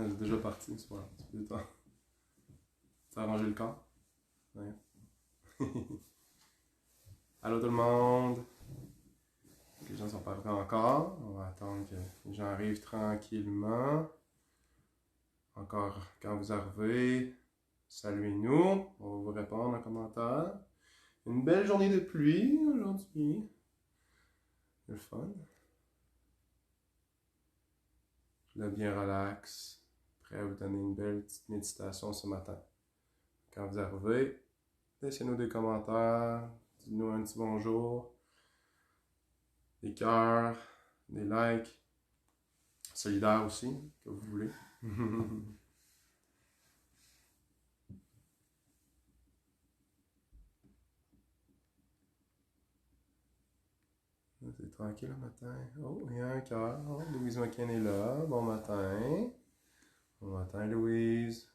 Elle est déjà partie, c'est pas grave. Tu peux t'arranger le corps. Ouais. Allô tout le monde! Les gens sont pas arrivés encore. On va attendre que les gens arrivent tranquillement. Encore, quand vous arrivez, saluez-nous. On va vous répondre en commentaire. Une belle journée de pluie aujourd'hui. C'est le fun. Là, bien relax. Prêt à vous donner une belle petite méditation ce matin. Quand vous arrivez, laissez-nous des commentaires. Dites-nous un petit bonjour. Des cœurs, des likes. Solidaires aussi, que vous voulez. C'est tranquille le matin. Oh, il y a un cœur. Oh, Louise McCain est là. Bon matin. Bon matin, Louise.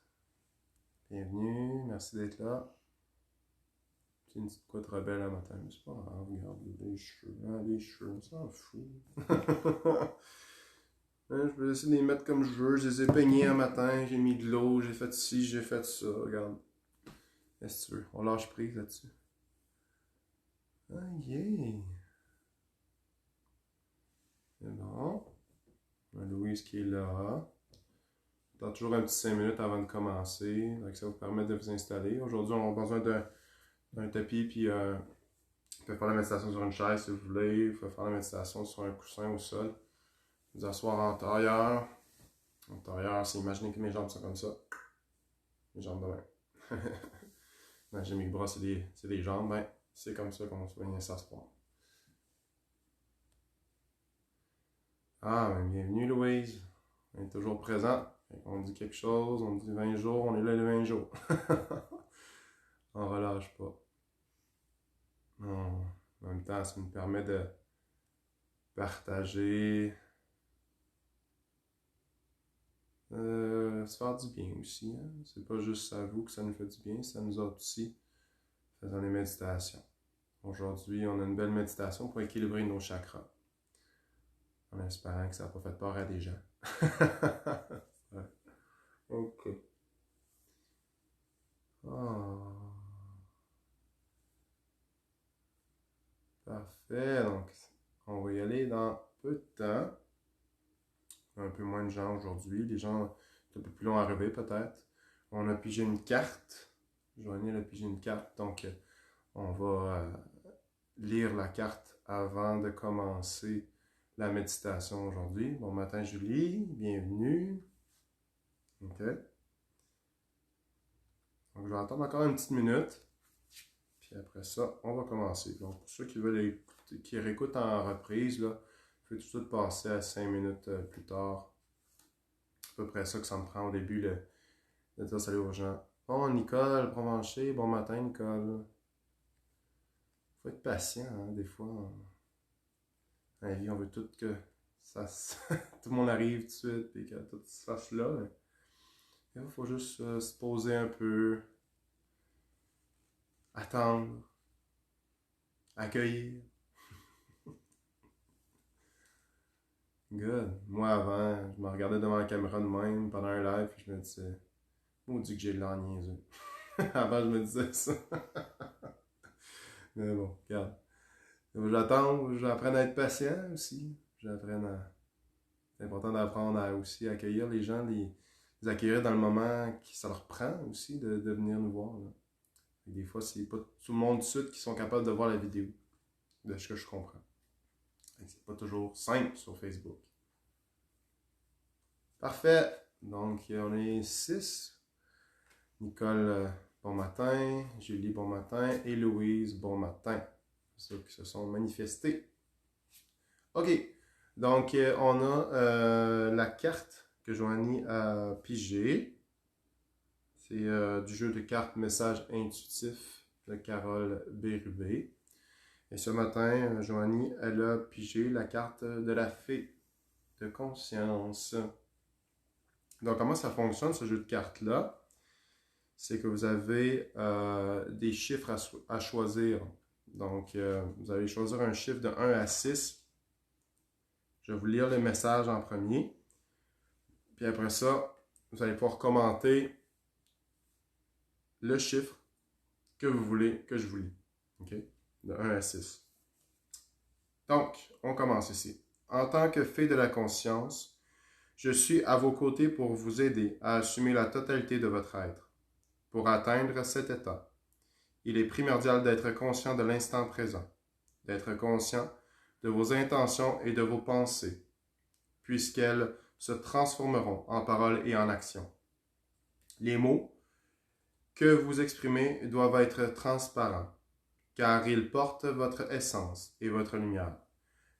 Bienvenue. Merci d'être là. C'est une petite couette rebelle le matin. Mais c'est pas grave. Regarde les cheveux. Ah, les cheveux, on s'en fout. Je peux essayer de les mettre comme je veux. Je les ai peignés un matin. J'ai mis de l'eau. J'ai fait ci, j'ai fait ça. Regarde. Qu'est-ce que tu veux? On lâche prise là-dessus. Ah, yeah! C'est bon. Louise qui est là. Attends toujours un petit 5 minutes avant de commencer. Donc ça vous permet de vous installer. Aujourd'hui, on a besoin d'un tapis. Puis vous pouvez faire la méditation sur une chaise si vous voulez. Vous pouvez faire la méditation sur un coussin au sol. Vous asseoir en tailleur. En tailleur, c'est imaginer que mes jambes sont comme ça. Mes jambes de même. Imaginez mes bras, c'est des jambes. Ben, c'est comme ça qu'on se vient s'asseoir. Ah, ben, bienvenue Louise. On est toujours présent. On dit quelque chose, on dit 20 jours, on est là les 20 jours. On relâche pas. Non. En même temps, ça nous permet de partager, se faire du bien aussi. Hein? C'est pas juste à vous que ça nous fait du bien, ça nous autres aussi, faisant des méditations. Aujourd'hui, on a une belle méditation pour équilibrer nos chakras. En espérant que ça n'a pas fait peur à des gens. Ouais. Ok. Oh. Parfait. Donc, on va y aller dans peu de temps. Un peu moins de gens aujourd'hui. Les gens sont un peu plus longs à arriver peut-être. On a pigé une carte. Joanie a pigé une carte. Donc, on va lire la carte avant de commencer la méditation aujourd'hui. Bon matin Julie, bienvenue. Ok. Donc, je vais attendre encore une petite minute. Puis après ça, on va commencer. Donc, pour ceux qui veulent écouter, qui réécoutent en reprise, là, je vais tout de suite passer à 5 minutes plus tard. C'est à peu près ça que ça me prend au début, de dire salut aux gens. Bon, Nicole Provencher, bon matin, Nicole. Faut être patient, hein, des fois. Dans la vie, on veut tout que ça tout le monde arrive tout de suite et que tout se fasse là. Il faut juste se poser un peu, attendre, accueillir. Good. Moi, avant, je me regardais devant la caméra de même pendant un live et je me disais, maudit que j'ai l'air niaiseux. Avant, je me disais ça. Mais bon, regarde. J'attends, j'apprends à être patient aussi. C'est important d'apprendre à aussi accueillir les gens, les accueillir dans le moment qui ça leur prend aussi de venir nous voir. Là. Et des fois, c'est pas tout le monde de suite qui sont capables de voir la vidéo, de ce que je comprends. C'est pas toujours simple sur Facebook. Parfait. Donc, on est 6. Nicole, bon matin. Julie, bon matin. Et Louise, bon matin. Ceux qui se sont manifestés. OK. Donc, on a la carte que Joanie a pigée. C'est du jeu de cartes Message intuitif de Carole Bérubé. Et ce matin, Joanie, elle a pigé la carte de la fée de conscience. Donc, comment ça fonctionne, ce jeu de cartes-là? C'est que vous avez des chiffres à choisir. Donc, vous allez choisir un chiffre de 1 à 6. Je vais vous lire le message en premier. Puis après ça, vous allez pouvoir commenter le chiffre que vous voulez que je vous lis. OK? De 1 à 6. Donc, on commence ici. En tant que fée de la conscience, je suis à vos côtés pour vous aider à assumer la totalité de votre être. Pour atteindre cet état, il est primordial d'être conscient de l'instant présent, d'être conscient de vos intentions et de vos pensées, puisqu'elles se transformeront en paroles et en actions. Les mots que vous exprimez doivent être transparents, car ils portent votre essence et votre lumière.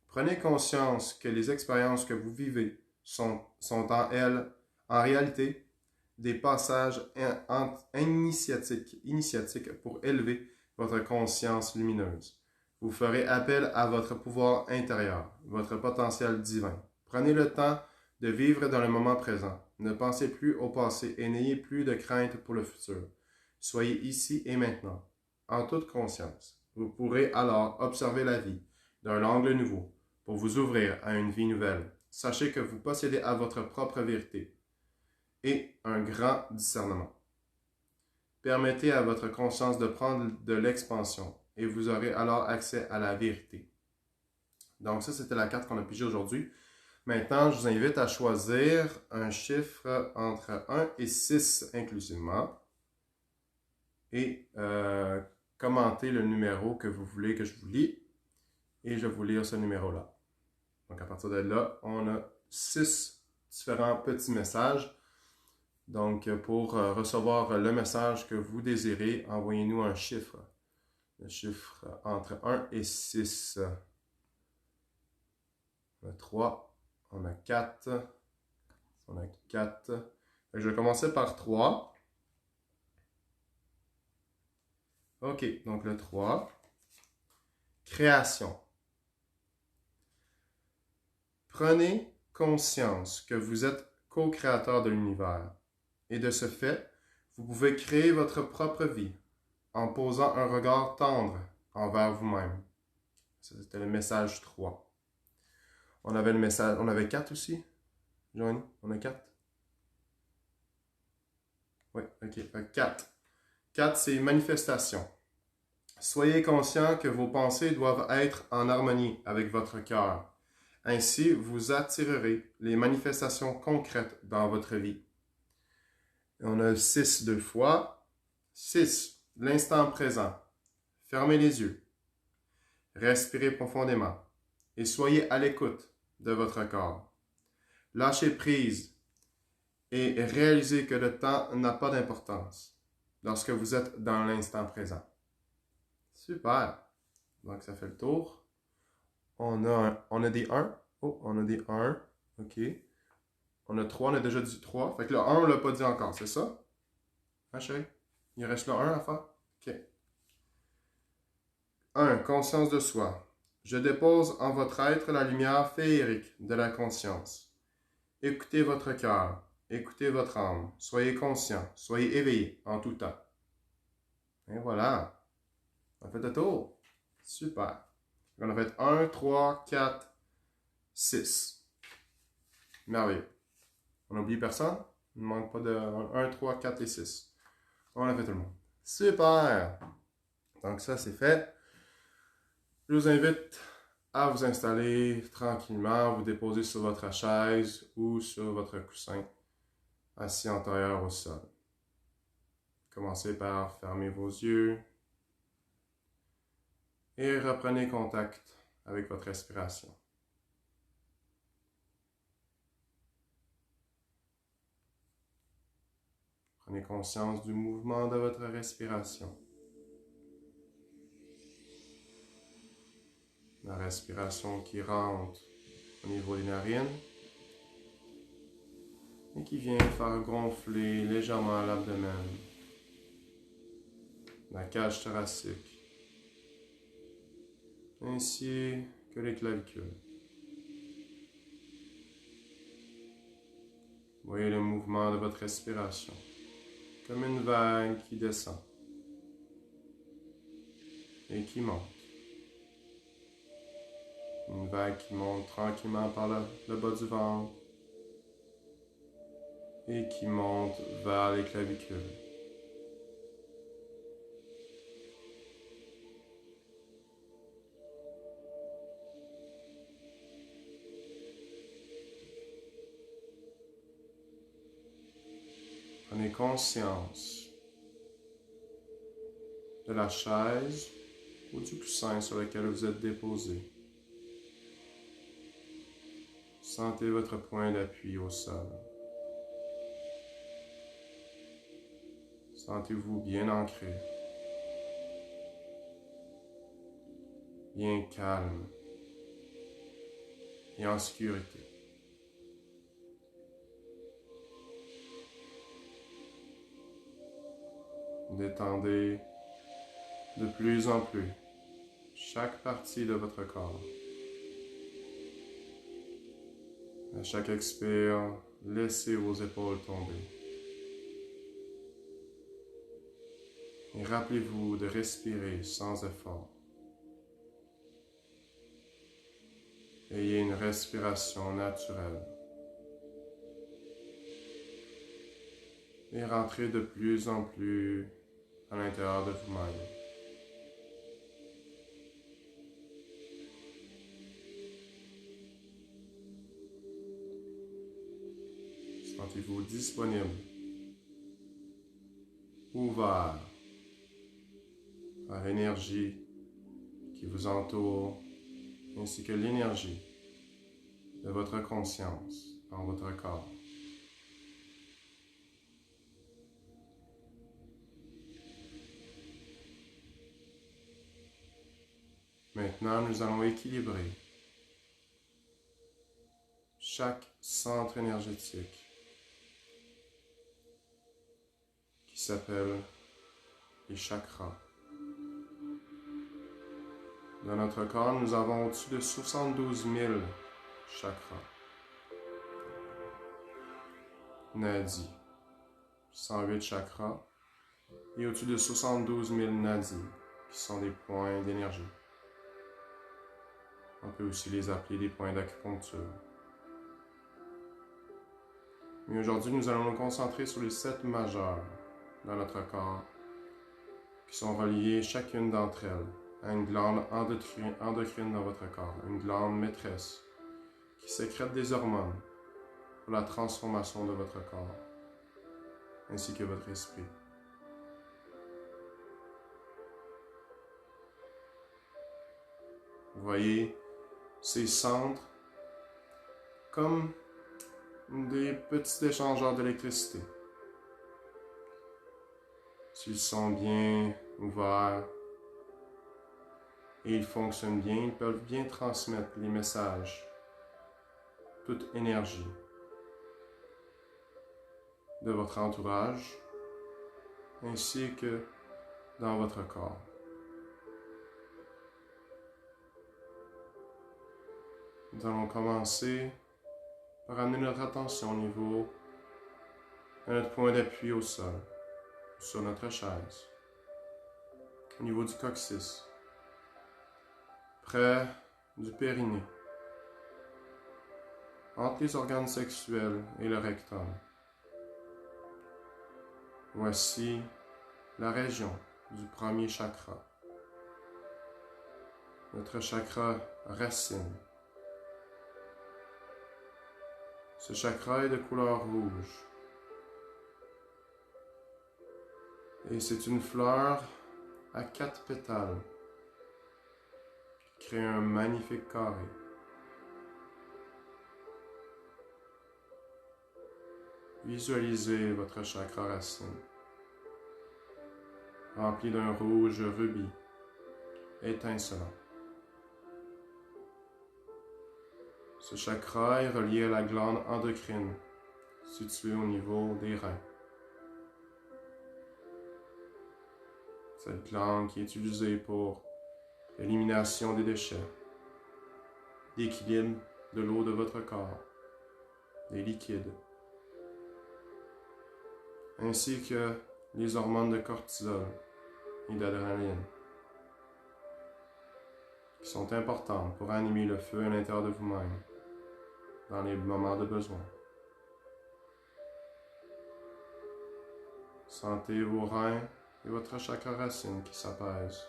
Prenez conscience que les expériences que vous vivez sont en réalité, des passages initiatiques pour élever votre conscience lumineuse. Vous ferez appel à votre pouvoir intérieur, votre potentiel divin. Prenez le temps de vivre dans le moment présent. Ne pensez plus au passé et n'ayez plus de crainte pour le futur. Soyez ici et maintenant, en toute conscience. Vous pourrez alors observer la vie d'un angle nouveau pour vous ouvrir à une vie nouvelle. Sachez que vous possédez à votre propre vérité et un grand discernement. Permettez à votre conscience de prendre de l'expansion et vous aurez alors accès à la vérité. Donc ça, c'était la carte qu'on a pigée aujourd'hui. Maintenant, je vous invite à choisir un chiffre entre 1 et 6 inclusivement et commenter le numéro que vous voulez que je vous lis et je vais vous lire ce numéro-là. Donc à partir de là, on a 6 différents petits messages. Donc, pour recevoir le message que vous désirez, envoyez-nous un chiffre. Le chiffre entre 1 et 6. On a 3, on a 4, on a 4. Je vais commencer par 3. OK, donc le 3. Création. Prenez conscience que vous êtes co-créateur de l'univers. Et de ce fait, vous pouvez créer votre propre vie en posant un regard tendre envers vous-même. C'était le message 3. On avait le message, on avait 4 aussi, Joanie? On a 4? Oui, ok. 4. 4, c'est manifestation. Soyez conscient que vos pensées doivent être en harmonie avec votre cœur. Ainsi, vous attirerez les manifestations concrètes dans votre vie. On a 6 deux fois. 6. L'instant présent. Fermez les yeux. Respirez profondément et soyez à l'écoute de votre corps. Lâchez prise et réalisez que le temps n'a pas d'importance lorsque vous êtes dans l'instant présent. Super! Donc ça fait le tour. On a des 1. Oh, on a des 1. OK. On a 3, on a déjà dit 3. Fait que le 1, on ne l'a pas dit encore, c'est ça? Hein, chérie? Il reste le 1 à faire? OK. 1. Conscience de soi. Je dépose en votre être la lumière féerique de la conscience. Écoutez votre cœur, écoutez votre âme. Soyez conscient, soyez éveillé en tout temps. Et voilà. On a fait le tour. Super. On a fait 1, 3, 4, 6. Merveilleux. On n'a oublié personne? Il ne manque pas de 1, 3, 4 et 6. On a fait tout le monde. Super! Donc ça, c'est fait. Je vous invite à vous installer tranquillement, vous déposer sur votre chaise ou sur votre coussin, assis antérieur au sol. Commencez par fermer vos yeux et reprenez contact avec votre respiration. Prenez conscience du mouvement de votre respiration. La respiration qui rentre au niveau des narines et qui vient faire gonfler légèrement l'abdomen, la cage thoracique, ainsi que les clavicules. Voyez le mouvement de votre respiration, comme une vague qui descend et qui monte. Une vague qui monte tranquillement par le bas du ventre et qui monte vers les clavicules. Prenez conscience de la chaise ou du coussin sur lequel vous êtes déposé. Sentez votre point d'appui au sol. Sentez-vous bien ancré, bien calme et en sécurité. Détendez de plus en plus chaque partie de votre corps. À chaque expire, laissez vos épaules tomber. Et rappelez-vous de respirer sans effort. Ayez une respiration naturelle. Et rentrez de plus en plus à l'intérieur de vous-même. Sentez-vous disponible, ouvert à l'énergie qui vous entoure, ainsi que l'énergie de votre conscience dans votre corps. Maintenant, nous allons équilibrer chaque centre énergétique qui s'appelle les chakras. Dans notre corps, nous avons au-dessus de 72 000 chakras. Nadis, 108 chakras, et au-dessus de 72 000 nadis, qui sont des points d'énergie. On peut aussi les appeler des points d'acupuncture. Mais aujourd'hui, nous allons nous concentrer sur les 7 majeurs dans notre corps, qui sont reliées chacune d'entre elles à une glande endocrine dans votre corps, une glande maîtresse, qui sécrète des hormones pour la transformation de votre corps, ainsi que votre esprit. Vous voyez ces centres comme des petits échangeurs d'électricité. S'ils sont bien ouverts et ils fonctionnent bien, ils peuvent bien transmettre les messages, toute énergie de votre entourage ainsi que dans votre corps. Nous allons commencer par amener notre attention au niveau de notre point d'appui au sol, sur notre chaise, au niveau du coccyx, près du périnée, entre les organes sexuels et le rectum. Voici la région du premier chakra, notre chakra racine. Ce chakra est de couleur rouge et c'est une fleur à 4 pétales qui crée un magnifique carré. Visualisez votre chakra racine, rempli d'un rouge rubis étincelant. Ce chakra est relié à la glande endocrine, située au niveau des reins. Cette glande qui est utilisée pour l'élimination des déchets, l'équilibre de l'eau de votre corps, des liquides, ainsi que les hormones de cortisol et d'adrénaline, qui sont importantes pour animer le feu à l'intérieur de vous-même dans les moments de besoin. Sentez vos reins et votre chakra racine qui s'apaise.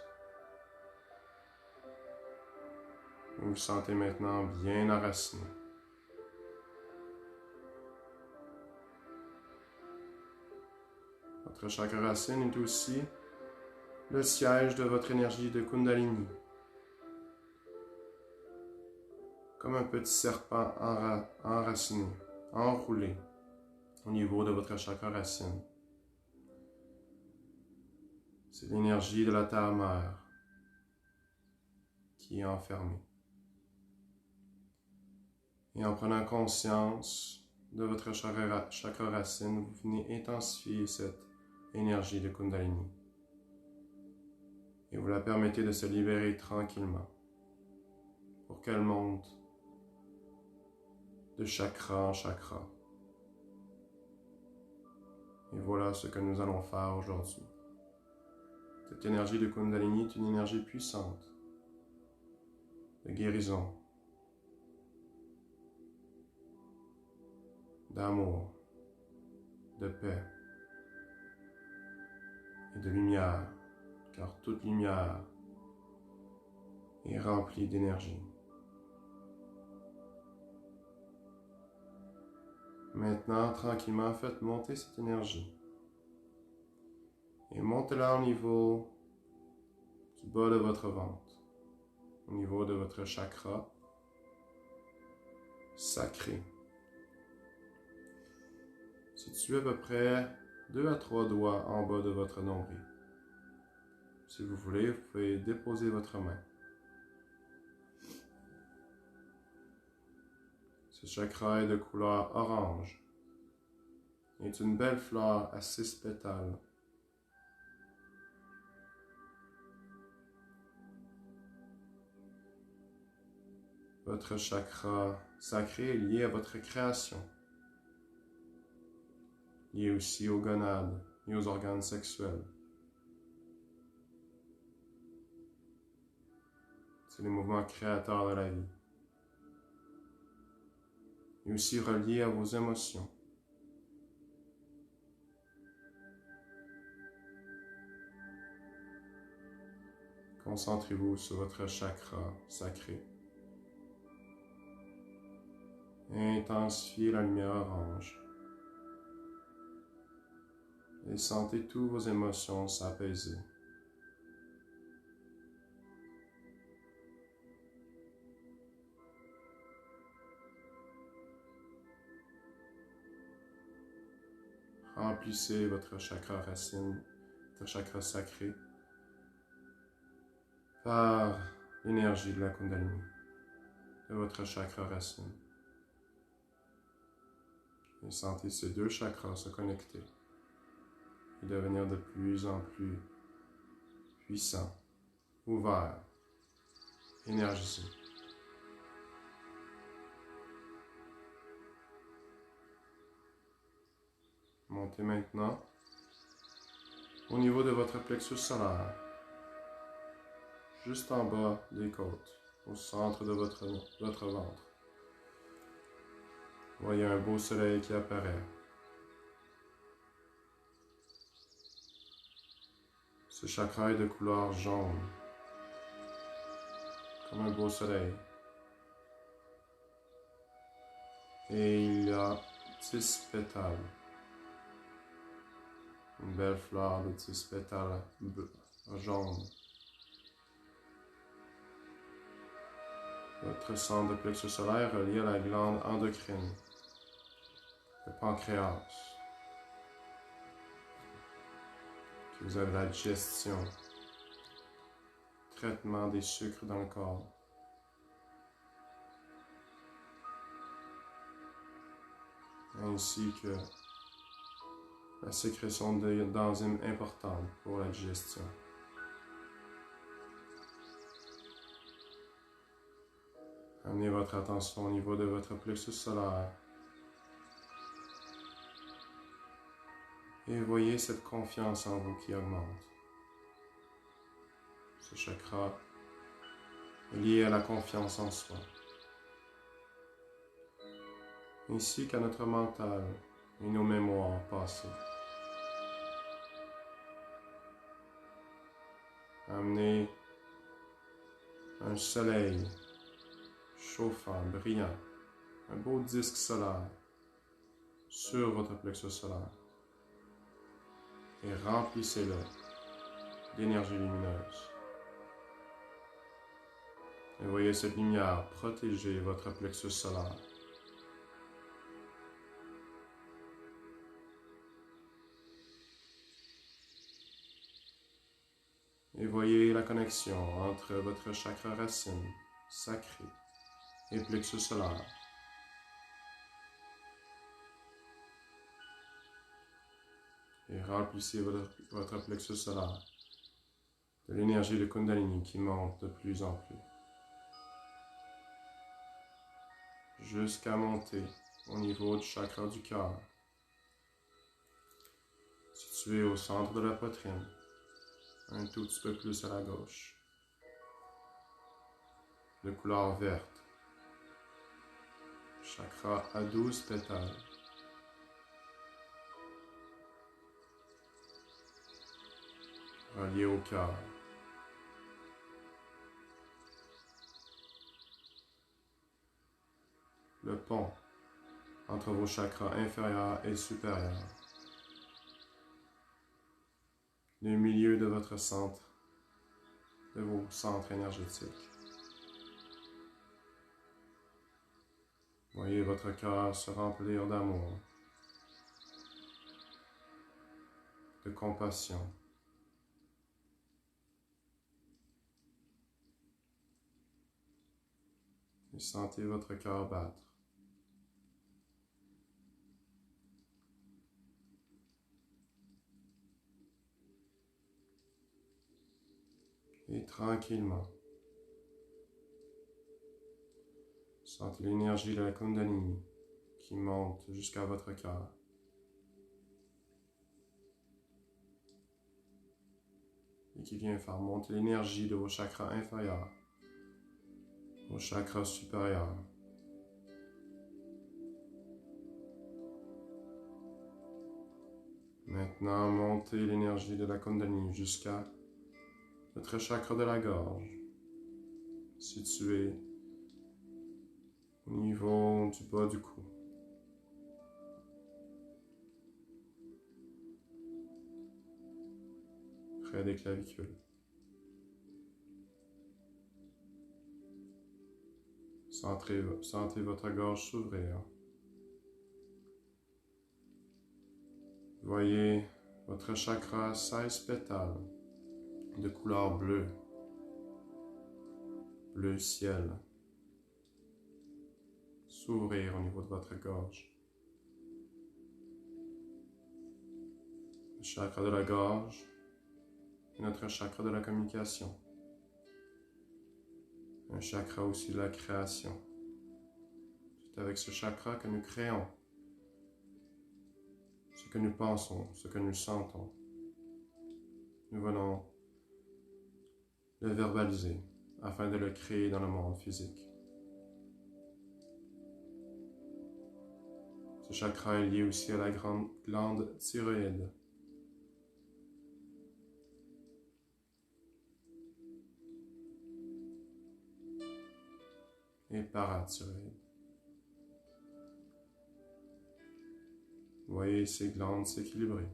Vous vous sentez maintenant bien enraciné. Votre chakra racine est aussi le siège de votre énergie de Kundalini. Comme un petit serpent enraciné, enroulé au niveau de votre chakra racine. C'est l'énergie de la terre-mère qui est enfermée. Et en prenant conscience de votre chakra racine, vous venez intensifier cette énergie de Kundalini. Et vous la permettez de se libérer tranquillement pour qu'elle monte de chakra en chakra. Et voilà ce que nous allons faire aujourd'hui. Cette énergie de Kundalini est une énergie puissante de guérison, d'amour, de paix et de lumière, car toute lumière est remplie d'énergie. Maintenant, tranquillement, faites monter cette énergie et montez-la au niveau du bas de votre ventre, au niveau de votre chakra sacré. Situé à peu près 2 à 3 doigts en bas de votre nombril. Si vous voulez, vous pouvez déposer votre main. Ce chakra est de couleur orange. Il est une belle fleur à 6 pétales. Votre chakra sacré est lié à votre création, lié aussi aux gonades et aux organes sexuels. C'est les mouvements créateurs de la vie. Et aussi relié à vos émotions. Concentrez-vous sur votre chakra sacré. Intensifiez la lumière orange. Et sentez toutes vos émotions s'apaiser. Remplissez votre chakra racine, votre chakra sacré, par l'énergie de la Kundalini, de votre chakra racine. Et sentez ces deux chakras se connecter et devenir de plus en plus puissants, ouverts, énergisés. Montez maintenant au niveau de votre plexus solaire, juste en bas des côtes, au centre de votre ventre. Voyez un beau soleil qui apparaît. Ce chakra est de couleur jaune, comme un beau soleil. Et il y a 10 pétales. Une belle fleur de 10 pétales jaunes. Votre centre de plexus solaire est relié à la glande endocrine, le pancréas, qui vous avez la digestion, traitement des sucres dans le corps. Ainsi que la sécrétion d'enzymes importantes pour la digestion. Amenez votre attention au niveau de votre plexus solaire et voyez cette confiance en vous qui augmente. Ce chakra est lié à la confiance en soi, ainsi qu'à notre mental et nos mémoires passées. un soleil chauffant, brillant, un beau disque solaire sur votre plexus solaire. Et remplissez-le d'énergie lumineuse. Et voyez cette lumière protéger votre plexus solaire. Et voyez la connexion entre votre chakra racine sacré et plexus solaire. Et remplissez votre plexus solaire de l'énergie de Kundalini qui monte de plus en plus. Jusqu'à monter au niveau du chakra du cœur, situé au centre de la poitrine, un tout petit peu plus à la gauche, de couleur verte, chakra à 12 pétales, relié au cœur. Le pont entre vos chakras inférieurs et supérieurs. Le milieu de votre centre, de vos centres énergétiques. Voyez votre cœur se remplir d'amour, de compassion. Et sentez votre cœur battre. Et tranquillement, sentez l'énergie de la Kundalini qui monte jusqu'à votre cœur. Et qui vient faire monter l'énergie de vos chakras inférieurs, vos chakras supérieurs. Maintenant, montez l'énergie de la Kundalini jusqu'à votre chakra de la gorge, situé au niveau du bas du cou. Près des clavicules. Sentez votre gorge s'ouvrir. Voyez votre chakra 16 pétales de couleur bleue, bleu ciel, s'ouvrir au niveau de votre gorge. Le chakra de la gorge est notre chakra de la communication. Un chakra aussi de la création. C'est avec ce chakra que nous créons ce que nous pensons, ce que nous sentons. Nous venons le verbaliser afin de le créer dans le monde physique. Ce chakra est lié aussi à la grande glande thyroïde. Et parathyroïde. Voyez ces glandes s'équilibrer.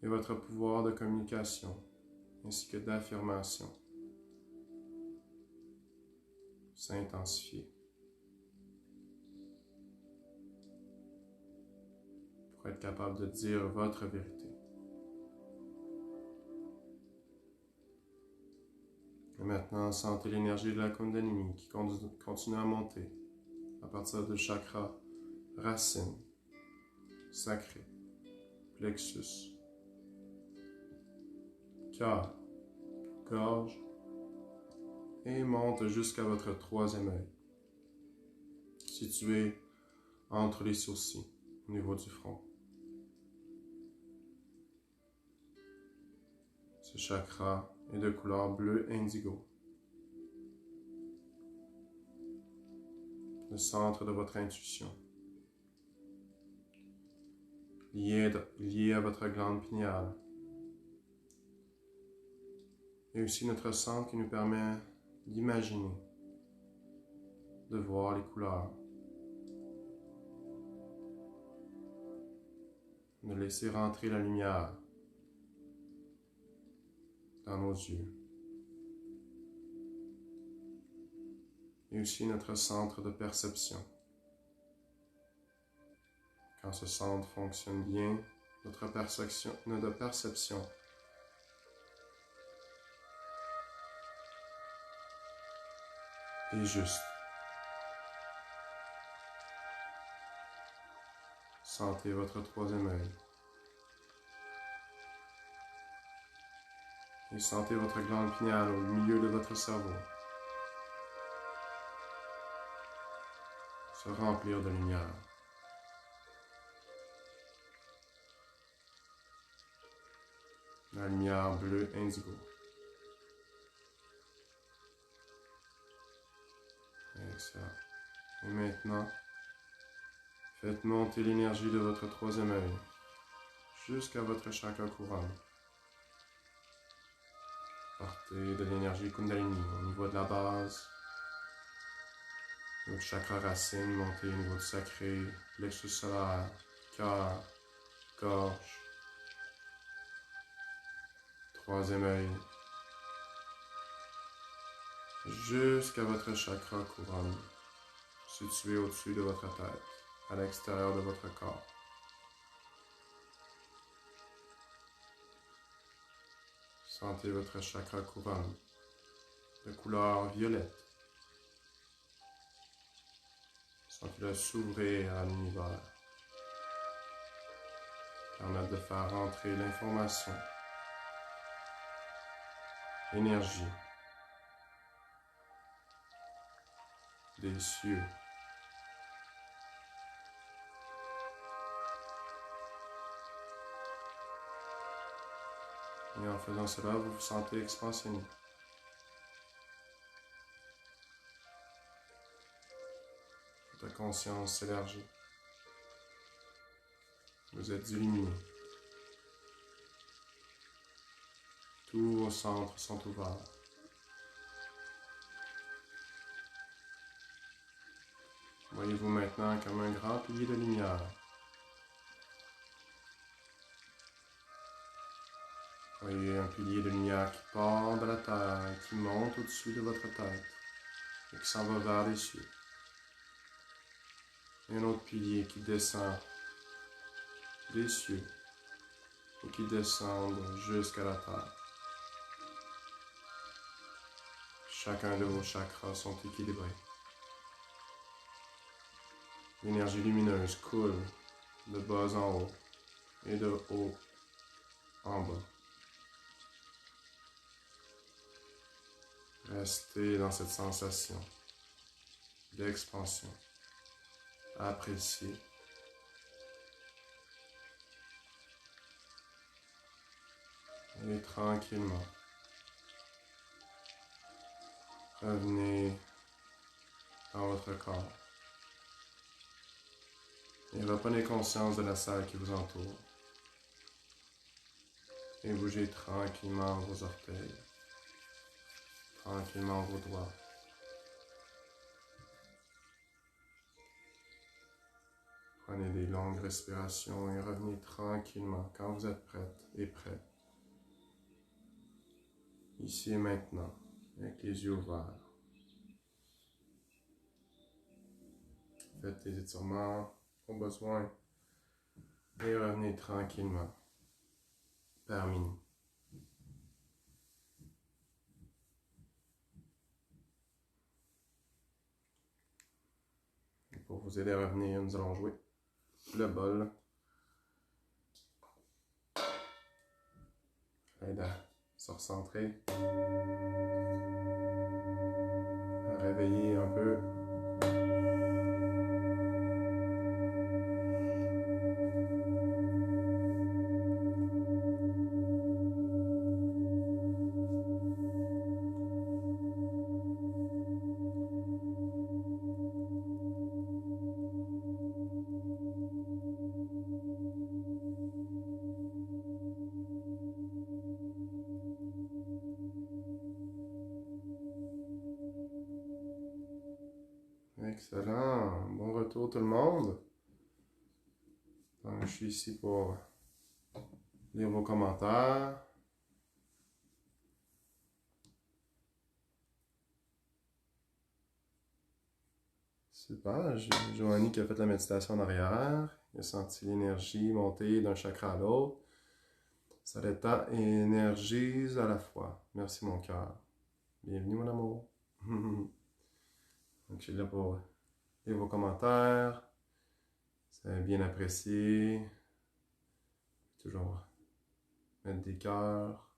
Et votre pouvoir de communication ainsi que d'affirmation s'intensifier pour être capable de dire votre vérité. Et maintenant, sentez l'énergie de la Kundalini qui continue à monter à partir du chakra racine, sacré, plexus, cœur, gorge et monte jusqu'à votre troisième œil, situé entre les sourcils au niveau du front. Ce chakra est de couleur bleu indigo. Le centre de votre intuition, lié à votre glande pinéale. Et aussi notre centre qui nous permet d'imaginer, de voir les couleurs, de laisser rentrer la lumière dans nos yeux. Et aussi notre centre de perception. Quand ce centre fonctionne bien, notre perception est juste. Sentez votre troisième œil. Et sentez votre glande pinéale au milieu de votre cerveau se remplir de lumière. La lumière bleue indigo. Excellent. Et maintenant, faites monter l'énergie de votre troisième œil jusqu'à votre chakra couronne. Partez de l'énergie Kundalini au niveau de la base, votre chakra racine, montez au niveau du sacré, plexus solaire, cœur, gorge, troisième œil, jusqu'à votre chakra couronne, situé au-dessus de votre tête, à l'extérieur de votre corps. Sentez votre chakra couronne de couleur violette. Sentez-le s'ouvrir à l'univers. Permettre de faire rentrer l'information, l'énergie des cieux. Et en faisant cela, vous vous sentez expansionné. Votre conscience s'élargit. Vous êtes illuminé. Tous vos centres sont ouverts. Voyez-vous maintenant comme un grand pilier de lumière. Voyez un pilier de lumière qui part de la terre, qui monte au-dessus de votre tête et qui s'en va vers les cieux. Et un autre pilier qui descend des cieux et qui descend jusqu'à la terre. Chacun de vos chakras sont équilibrés. L'énergie lumineuse coule de bas en haut et de haut en bas. Restez dans cette sensation d'expansion. Appréciez. Et tranquillement, revenez dans votre corps. Et reprenez conscience de la salle qui vous entoure. Et bougez tranquillement vos orteils. Tranquillement vos doigts. Prenez des longues respirations et revenez tranquillement quand vous êtes prête et prêt. Ici et maintenant, avec les yeux ouverts. Faites des étirements au besoin et revenez tranquillement par minuit. Et pour vous aider à revenir, nous allons jouer le bol. Aide à se recentrer, à réveiller un peu. Excellent. Bon retour tout le monde. Donc, je suis ici pour lire vos commentaires. Super. J'ai Joanie qui a fait la méditation en arrière. Il a senti l'énergie monter d'un chakra à l'autre. Ça détend et énergise à la fois. Merci mon cœur. Bienvenue mon amour. Donc, je suis là pour lire vos commentaires. C'est bien apprécié. Toujours mettre des cœurs.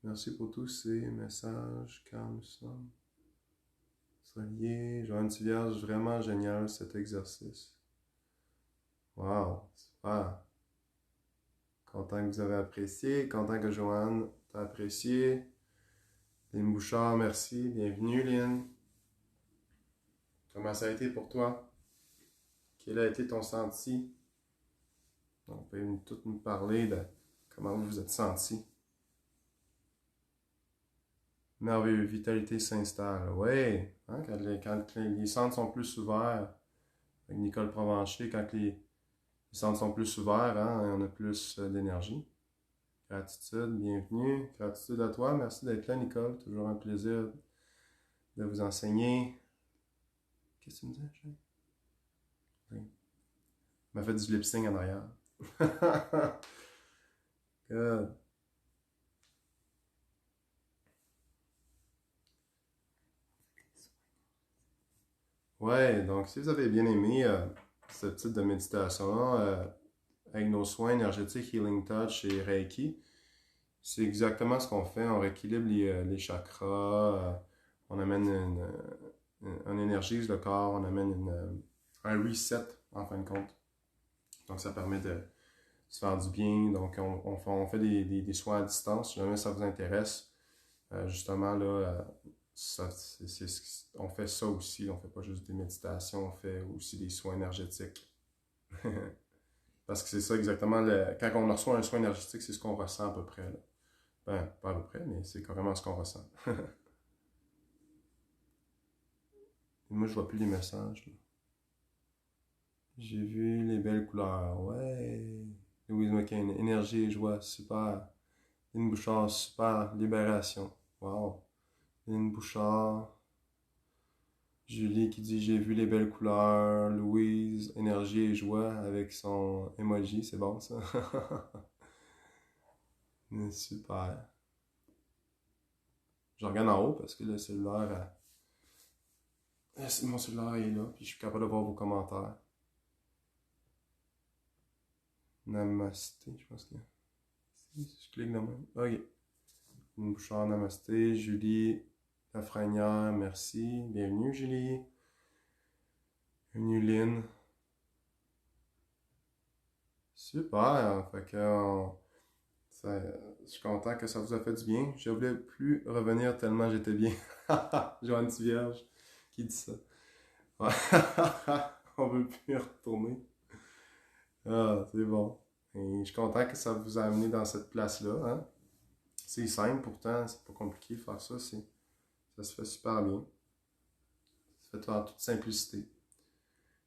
Merci pour tous ces messages car nous sommes reliés. Joanne Vierge, vraiment génial cet exercice. Wow, super. Content que vous avez apprécié. Content que Joanne t'a apprécié. Lynn Bouchard, merci. Bienvenue, Lynn. Comment ça a été pour toi? Quel a été ton senti? Donc, vous pouvez tout nous parler de comment vous vous êtes senti. Merveilleux, vitalité s'installe. Oui, hein, quand les centres sont plus ouverts, avec Nicole Provencher, quand les centres sont plus ouverts, hein, on a plus d'énergie. Gratitude, bienvenue. Gratitude à toi. Merci d'être là, Nicole. Toujours un plaisir de vous enseigner. Qu'est-ce que tu me disais, Jean? Oui. Il m'a fait du lip-sync en arrière. Good. Ouais, donc si vous avez bien aimé ce type de méditation-là, avec nos soins énergétiques, Healing Touch et Reiki, c'est exactement ce qu'on fait. On rééquilibre les chakras, on amène on énergise le corps, on amène un reset en fin de compte. Donc ça permet de se faire du bien. Donc on fait des soins à distance. Si jamais ça vous intéresse, justement là, on fait ça aussi. On fait pas juste des méditations, on fait aussi des soins énergétiques. Parce que c'est ça exactement, quand on reçoit un soin énergétique, c'est ce qu'on ressent à peu près. Là. Ben, pas à peu près, mais c'est carrément ce qu'on ressent. Moi, je vois plus les messages. Là. J'ai vu les belles couleurs. Ouais. Louise McCain, énergie et joie, super. Lynn Bouchard, super. Libération. Wow. Lynn Bouchard. Julie qui dit j'ai vu les belles couleurs. Louise, énergie et joie avec son emoji, c'est bon ça. Super. Je regarde en haut parce que le cellulaire, mon cellulaire est là, puis je suis capable de voir vos commentaires. Namasté, je pense que. Si je clique dans même. Ok. Une Bouchard, namasté. Julie Lafrenière, merci. Bienvenue, Julie. Bienvenue, Lynn. Super. Fait que. Je suis content que ça vous a fait du bien. Je voulais plus revenir tellement j'étais bien. Joanne Vierge qui dit ça. Ouais. On veut plus y retourner. Ah, c'est bon. Et je suis content que ça vous a amené dans cette place-là. Hein? C'est simple pourtant, c'est pas compliqué de faire ça. Ça se fait super bien. Ça se fait en toute simplicité.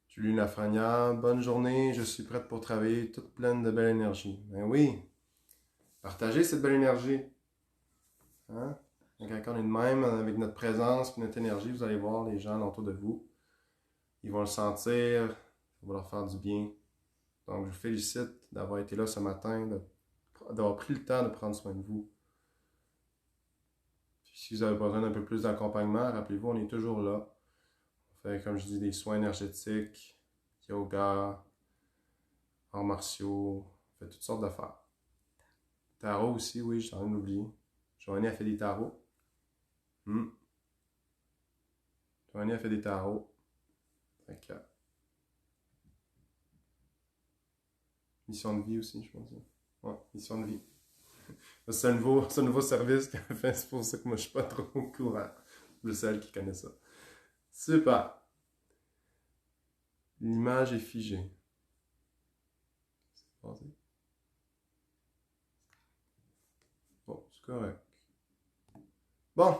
Julie Lafrenière, bonne journée, je suis prête pour travailler, toute pleine de belle énergie. Ben oui, partagez cette belle énergie. Hein? Quand on est de même, avec notre présence et notre énergie, vous allez voir les gens autour de vous. Ils vont le sentir, ça va leur faire du bien. Donc, je vous félicite d'avoir été là ce matin, d'avoir pris le temps de prendre soin de vous. Si vous avez besoin d'un peu plus d'accompagnement, rappelez-vous, on est toujours là. On fait, comme je dis, des soins énergétiques, yoga, arts martiaux, on fait toutes sortes d'affaires. Tarot aussi, oui, j'ai envie d'oublier. Joanie a fait des tarots. Joanie a fait des tarots. Fait que, mission de vie aussi, je pense. Ouais, mission de vie. C'est un nouveau service qu'elle fait, c'est pour ça que moi je suis pas trop au courant de celle qui connaît ça. Super! L'image est figée. C'est passé. Bon, c'est correct. Bon!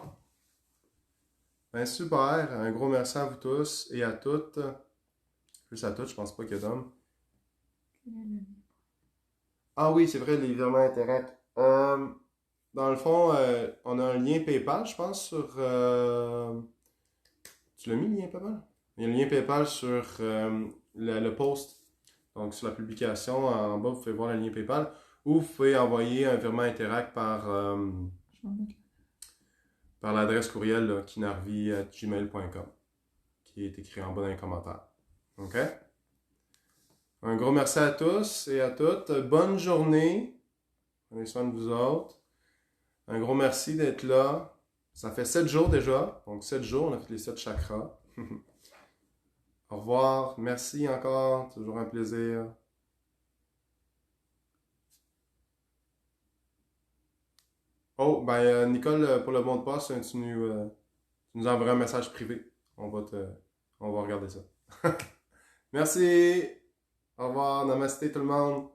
Ben super, un gros merci à vous tous et à toutes. Plus à toutes, je pense pas qu'il y a d'hommes. Ah oui, c'est vrai, les virements Interact. Dans le fond, on a un lien PayPal, je pense, sur... Tu l'as mis, le lien PayPal? Il y a le lien PayPal sur le post. Donc, sur la publication, en bas, vous pouvez voir le lien PayPal. Ou vous pouvez envoyer un virement Interact par l'adresse courriel là, kinarvi@gmail.com qui est écrit en bas dans les commentaires. OK? Un gros merci à tous et à toutes. Bonne journée. Prenez soin de vous autres. Un gros merci d'être là. Ça fait 7 jours déjà. Donc 7 jours, on a fait les 7 chakras. Au revoir. Merci encore. Toujours un plaisir. Oh, ben Nicole, pour le mot de passe, tu nous enverras un message privé. On va regarder ça. Merci. Au revoir. Namasté tout le monde.